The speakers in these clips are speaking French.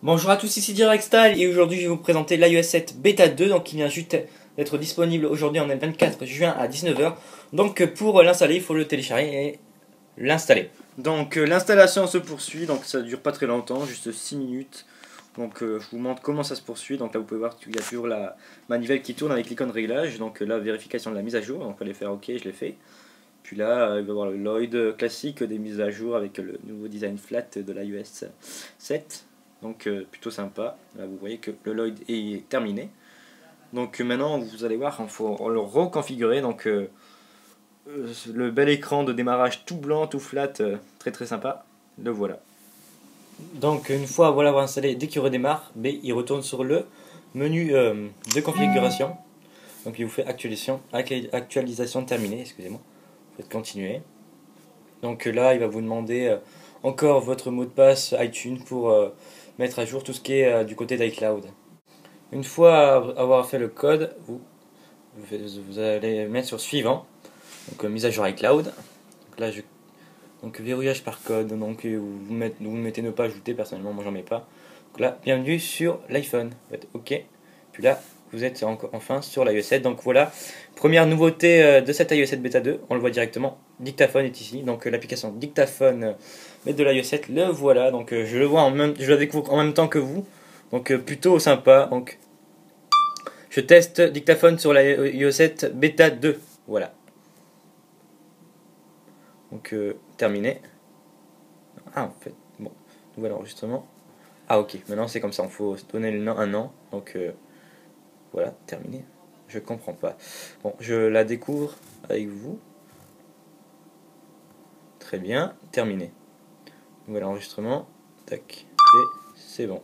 Bonjour à tous, ici Direct Style et aujourd'hui je vais vous présenter l'iOS 7 Beta 2 donc qui vient juste d'être disponible aujourd'hui. On est le 24 juin à 19 h. Donc pour l'installer, il faut le télécharger et l'installer. Donc l'installation se poursuit, donc ça dure pas très longtemps, juste 6 minutes. Donc je vous montre comment ça se poursuit. Donc là vous pouvez voir qu'il y a toujours la manivelle qui tourne avec l'icône réglage. Donc la vérification de la mise à jour, donc on va aller faire OK, je l'ai fait. Puis là, il va y avoir le Lloyd classique des mises à jour avec le nouveau design flat de l'iOS 7. Donc plutôt sympa. Là vous voyez que le Lloyd est terminé. Donc maintenant vous allez voir, il faut le reconfigurer. Donc le bel écran de démarrage tout blanc, tout flat, très très sympa. Le voilà. Donc une fois voilà installé, dès qu'il redémarre, il retourne sur le menu de configuration. Donc il vous fait actualisation terminée, excusez-moi. Vous faites continuer. Donc là il va vous demander encore votre mot de passe iTunes pour mettre à jour tout ce qui est du côté d'iCloud. Une fois avoir fait le code, vous allez mettre sur suivant, donc mise à jour iCloud. Donc là donc verrouillage par code, donc vous mettez ne pas ajouter, personnellement moi j'en mets pas. Donc là bienvenue sur l'iPhone, vous faites OK. Puis là vous êtes enfin sur l'iOS 7. Donc voilà, première nouveauté de cette iOS 7 Beta 2, on le voit directement, Dictaphone est ici, donc l'application Dictaphone de l'iOS 7, le voilà, donc je la découvre en même temps que vous, donc plutôt sympa. Donc je teste Dictaphone sur l'iOS 7 Beta 2, voilà. Donc terminé. Ah en fait, bon, nouvel enregistrement. Ah ok, maintenant c'est comme ça, il faut donner un nom, donc voilà, terminé. Je comprends pas. Bon, je la découvre avec vous. Très bien, terminé. Nouvel enregistrement. Tac. Et c'est bon.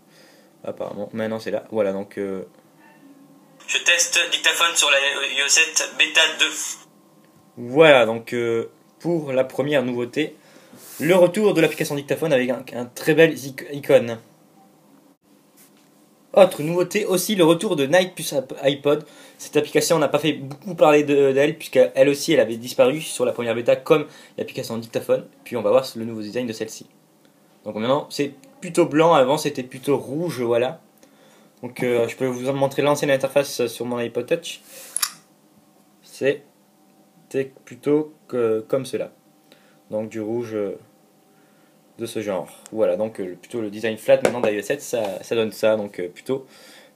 Apparemment, maintenant c'est là. Voilà, donc je teste Dictaphone sur la iOS 7 Beta 2. Voilà, donc pour la première nouveauté, le retour de l'application Dictaphone avec un très bel icône. Autre nouveauté aussi, le retour de Night plus iPod. Cette application, on n'a pas fait beaucoup parler d'elle, puisqu'elle aussi elle avait disparu sur la première bêta comme l'application Dictaphone. Puis on va voir le nouveau design de celle-ci. Donc maintenant c'est plutôt blanc, avant c'était plutôt rouge, voilà. Donc je peux vous en montrer l'ancienne interface sur mon iPod Touch. C'était plutôt comme cela. Donc du rouge de ce genre. Voilà, donc plutôt le design flat maintenant d'iOS 7, ça donne ça, donc plutôt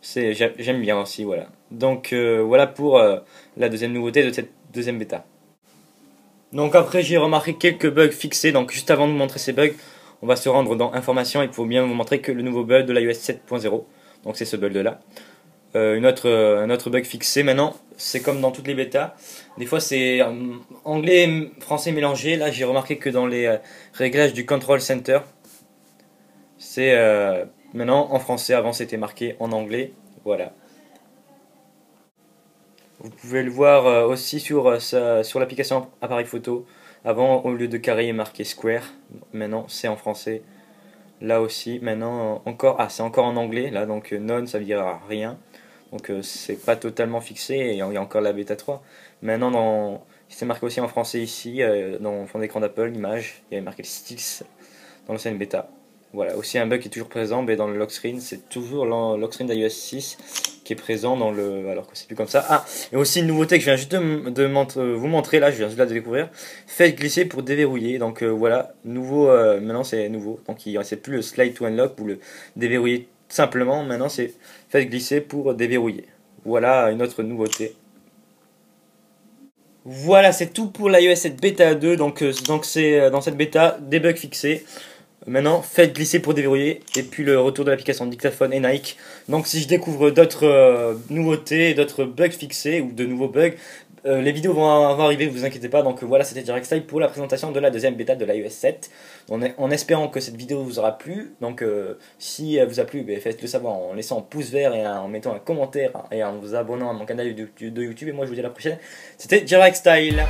j'aime bien aussi, voilà. Donc voilà pour la deuxième nouveauté de cette deuxième bêta. Donc après j'ai remarqué quelques bugs fixés, donc juste avant de vous montrer ces bugs, on va se rendre dans information et il faut bien vous montrer que le nouveau bug de l'iOS 7.0, donc c'est ce bug là. Un autre bug fixé maintenant, c'est comme dans toutes les bêtas, des fois c'est anglais et français mélangé. Là j'ai remarqué que dans les réglages du Control Center, c'est maintenant en français, avant c'était marqué en anglais, voilà. Vous pouvez le voir aussi sur l'application appareil photo, avant au lieu de carré il est marqué square, maintenant c'est en français. Là aussi maintenant c'est encore en anglais, là donc none ça veut dire rien. Donc c'est pas totalement fixé et il y a encore la bêta 3. Maintenant c'est marqué aussi en français ici, dans le fond d'écran d'Apple, l'image, il y avait marqué Stills dans l'ancienne bêta. Voilà, aussi un bug qui est toujours présent, mais dans le lock screen, c'est toujours le lock screen d'iOS 6 qui est présent dans le... alors que c'est plus comme ça. Ah, et aussi une nouveauté que je viens juste de vous montrer, là, je viens juste de découvrir. Faites glisser pour déverrouiller, donc voilà, nouveau, maintenant c'est nouveau. Donc c'est plus le slide to unlock ou le déverrouiller simplement, maintenant c'est faites glisser pour déverrouiller. Voilà une autre nouveauté. Voilà, c'est tout pour l'iOS 7 Beta 2, donc c'est dans cette bêta des bugs fixés. Maintenant, faites glisser pour déverrouiller, et puis le retour de l'application Dictaphone et Nike. Donc si je découvre d'autres nouveautés, d'autres bugs fixés, ou de nouveaux bugs, les vidéos vont arriver, vous inquiétez pas. Donc voilà, c'était Direct Style pour la présentation de la deuxième bêta de l'iOS 7. En espérant que cette vidéo vous aura plu. Donc si elle vous a plu, faites-le savoir en laissant un pouce vert et en mettant un commentaire et en vous abonnant à mon canal de YouTube. Et moi je vous dis à la prochaine, c'était Direct Style.